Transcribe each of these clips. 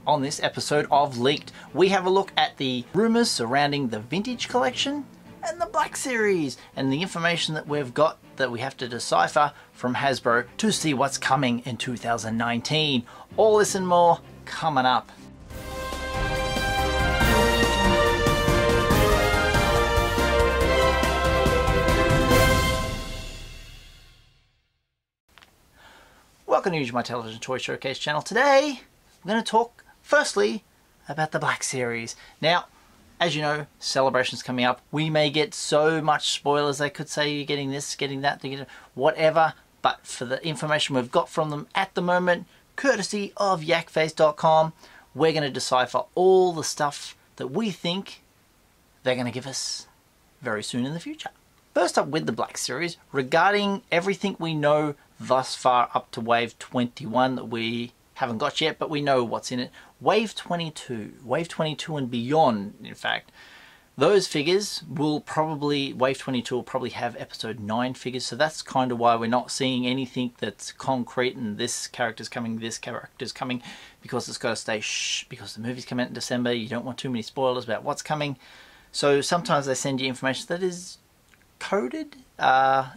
On this episode of Leaked, we have a look at the rumours surrounding the Vintage Collection and the Black Series, and the information that we've got that we have to decipher from Hasbro to see what's coming in 2019. All this and more coming up. Welcome to Usualmike Television Toy Showcase channel. Today, we're going to talk firstly about the Black Series. Now, as you know, Celebration's coming up. We may get so much spoilers. They could say you're getting this, getting that, whatever. But for the information we've got from them at the moment, courtesy of yakface.com, we're going to decipher all the stuff that we think they're going to give us very soon in the future. First up with the Black Series, regarding everything we know thus far up to Wave 21 that we haven't got yet, but we know what's in it. Wave 22 and beyond, in fact. Those figures will probably, Wave 22 will probably have episode 9 figures, so that's kind of why we're not seeing anything that's concrete and this character's coming, because it's got to stay shh, because the movies come out in December. You don't want too many spoilers about what's coming. So sometimes they send you information that is coded.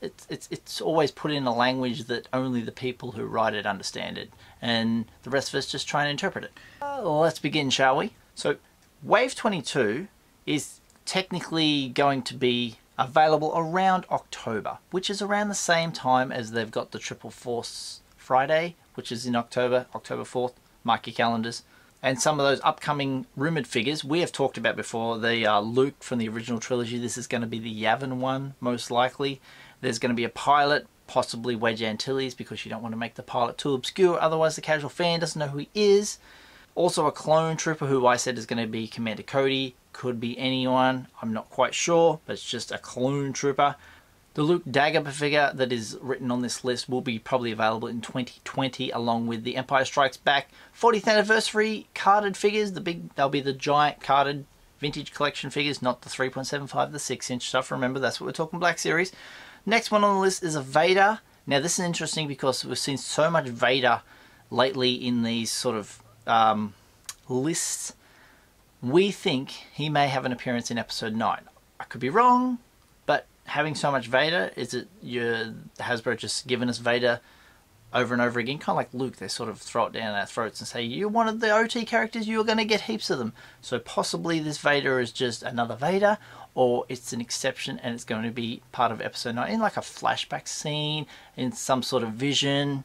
It's always put in a language that only the people who write it understand it, and the rest of us just try and interpret it. Let's begin, shall we? So Wave 22 is technically going to be available around October, which is around the same time as they've got the Triple Force Friday, which is in October 4th. Mark your calendars. And some of those upcoming rumoured figures we have talked about before. They are Luke from the original trilogy. This is going to be the Yavin one, most likely. There's going to be a pilot, possibly Wedge Antilles, because you don't want to make the pilot too obscure, otherwise the casual fan doesn't know who he is. Also a clone trooper, who I said is going to be Commander Cody. Could be anyone, I'm not quite sure, but it's just a clone trooper. The Luke Dagger figure that is written on this list will be probably available in 2020, along with the Empire Strikes Back 40th anniversary carded figures. They'll be the giant carded vintage collection figures, not the 3.75, the 6-inch stuff. Remember, that's what we're talking Black Series. Next one on the list is a Vader. Now this is interesting because we've seen so much Vader lately in these sort of lists. We think he may have an appearance in episode 9. I could be wrong, but having so much Vader, is it Hasbro just giving us Vader over and over again? Kind of like Luke, they sort of throw it down our throats and say, you wanted the OT characters, you're going to get heaps of them. So possibly this Vader is just another Vader, or it's an exception and it's going to be part of episode 9 in like a flashback scene, in some sort of vision,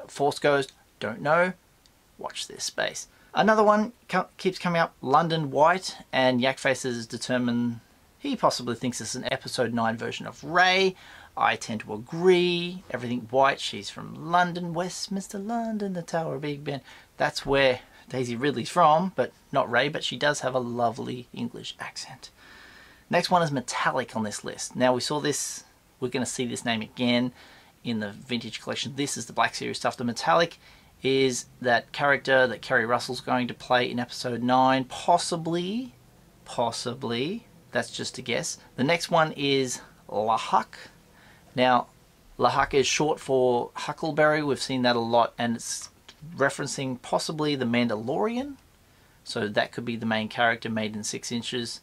Force Ghost, don't know. Watch this space. Another one keeps coming up, London White, and Yakface has determined he possibly thinks it's an episode 9 version of Rey. I tend to agree. Everything white, she's from London, Westminster, London, the Tower of Big Ben. That's where Daisy Ridley's from, but not Rey, but she does have a lovely English accent. Next one is Metallic on this list. Now we saw this, we're going to see this name again in the Vintage Collection. This is the Black Series stuff. The Metallic is that character that Kerry Russell's going to play in episode 9, possibly, that's just a guess. The next one is Lahak. Now, Lahak is short for Huckleberry. We've seen that a lot, and it's referencing possibly the Mandalorian. So that could be the main character, made in 6 inches.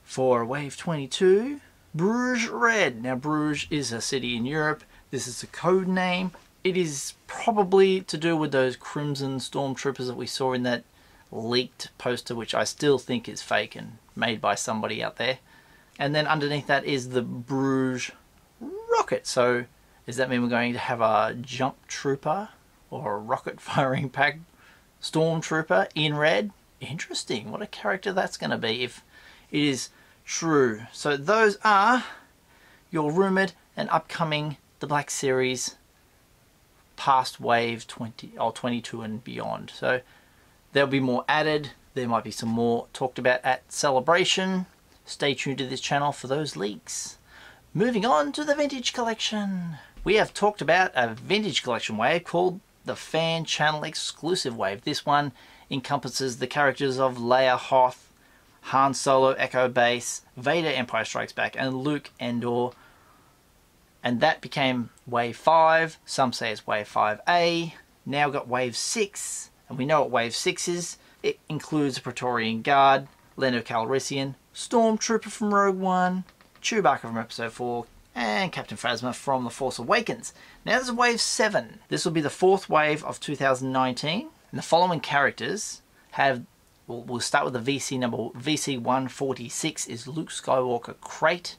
For Wave 22, Bruges Red. Now, Bruges is a city in Europe. This is a code name. It is probably to do with those Crimson Stormtroopers that we saw in that leaked poster, which I still think is fake and made by somebody out there. And then underneath that is the Bruges Rocket. So does that mean we're going to have a jump trooper or a rocket firing pack stormtrooper in red? Interesting. What a character that's going to be if it is true. So those are your rumored and upcoming the Black Series past Wave 20 or 22 and beyond. So there'll be more added. There might be some more talked about at Celebration. Stay tuned to this channel for those leaks. Moving on to the Vintage Collection. We have talked about a Vintage Collection wave called the Fan Channel Exclusive Wave. This one encompasses the characters of Leia Hoth, Han Solo, Echo Base, Vader, Empire Strikes Back, and Luke Endor. And that became Wave 5. Some say it's Wave 5A. Now got Wave 6. And we know what Wave 6 is. It includes a Praetorian Guard, Lando Calrissian, Stormtrooper from Rogue One, Chewbacca from Episode 4, and Captain Phasma from The Force Awakens. Now there's Wave 7. This will be the 4th wave of 2019. And the following characters have, we'll start with the VC number. VC 146 is Luke Skywalker Crate.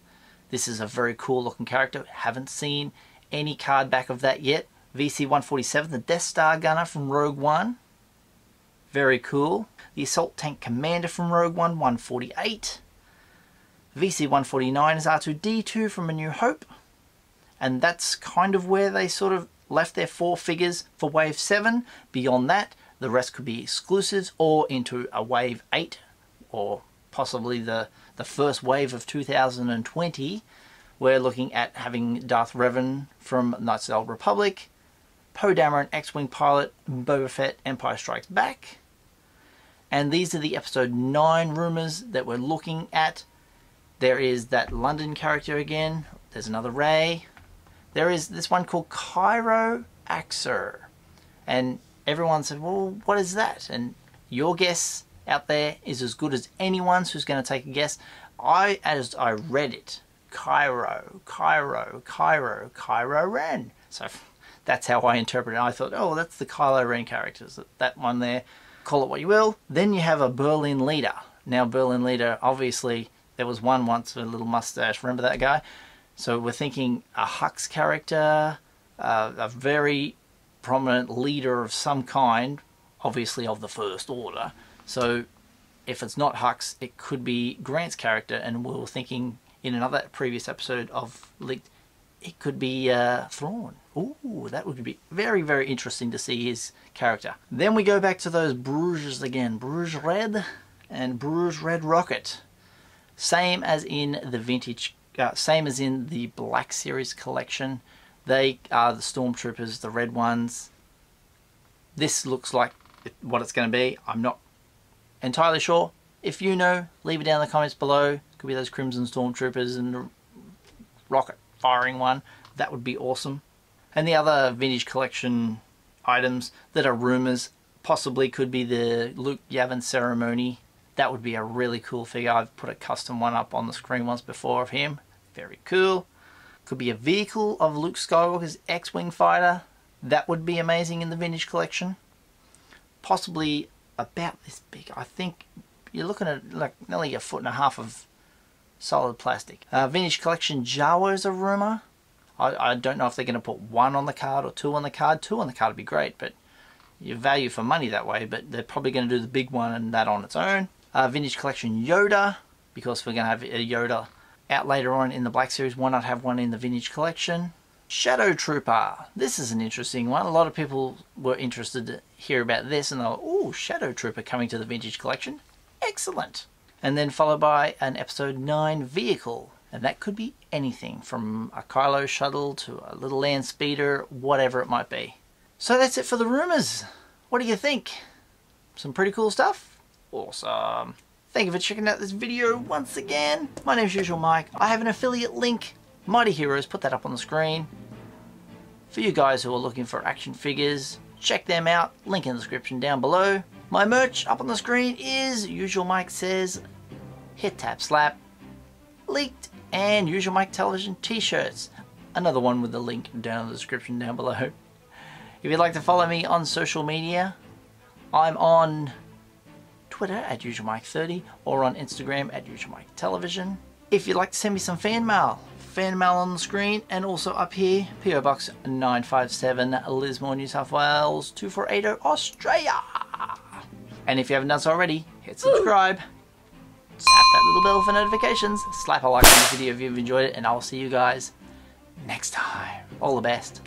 This is a very cool looking character. Haven't seen any card back of that yet. VC 147, the Death Star Gunner from Rogue One. Very cool. The Assault Tank Commander from Rogue One, 148. VC 149 is R2-D2 from A New Hope. And that's kind of where they sort of left their 4 figures for Wave 7. Beyond that, the rest could be exclusives or into a Wave 8 or possibly the first wave of 2020. We're looking at having Darth Revan from Knights of the Old Republic, Poe Dameron, X-Wing Pilot, Boba Fett, Empire Strikes Back. And these are the Episode 9 rumours that we're looking at. There is that London character again. There's another Rey. There is this one called Cairo Axer. And everyone said, well, what is that? And your guess out there is as good as anyone's who's going to take a guess. As I read it, Kylo Ren. So that's how I interpret it. I thought, oh, that's the Kylo Ren characters. That one there. Call it what you will. Then you have a Berlin Leader. Now Berlin Leader, obviously, there was one once with a little mustache. Remember that guy? So we're thinking a Hux character, a very prominent leader of some kind, obviously of the First Order. So if it's not Hux, it could be Grant's character, and we were thinking in another previous episode of Leaked, it could be Thrawn. Ooh, that would be very, very interesting to see his character. Then we go back to those Bruges again. Bruges Red and Bruges Red Rocket. Same as in the vintage, same as in the Black Series collection. They are the Stormtroopers, the red ones. This looks like what it's going to be. I'm not entirely sure. If you know, leave it down in the comments below. Could be those Crimson Stormtroopers and the rocket firing one. That would be awesome. And the other vintage collection items that are rumours possibly could be the Luke Yavin Ceremony. That would be a really cool figure. I've put a custom one up on the screen once before of him. Very cool. Could be a vehicle of Luke Skywalker's X-Wing fighter. That would be amazing in the vintage collection. Possibly about this big. I think you're looking at like nearly 1.5 foot of solid plastic. Vintage collection Jawa is a rumour. I don't know if they're going to put 1 on the card or 2 on the card. 2 on the card would be great, but you value for money that way. But they're probably going to do the big one and that on its own. Vintage collection Yoda, because we're going to have a Yoda out later on in the Black Series. Why not have one in the vintage collection? Shadow Trooper. This is an interesting one. A lot of people were interested to hear about this and they were, oh, Shadow Trooper coming to the vintage collection. Excellent. And then followed by an Episode 9 vehicle. And that could be anything from a Kylo shuttle to a little land speeder, whatever it might be. So that's it for the rumours. What do you think? Some pretty cool stuff? Awesome. Thank you for checking out this video once again. My name is Usualmike. I have an affiliate link, Mighty Heroes, put that up on the screen. For you guys who are looking for action figures, check them out. Link in the description down below. My merch up on the screen is Usualmike Says, Hit Tap Slap, Leaked, and Usualmike Television t-shirts. Another one with the link down in the description down below. If you'd like to follow me on social media, I'm on Twitter at Usualmike30 or on Instagram at Usualmike Television. If you'd like to send me some fan mail on the screen and also up here, PO Box 957, Lismore, New South Wales 2480, Australia. And if you haven't done so already, hit subscribe. Tap that little bell for notifications. Slap a like on the video if you've enjoyed it, and I'll see you guys next time. All the best.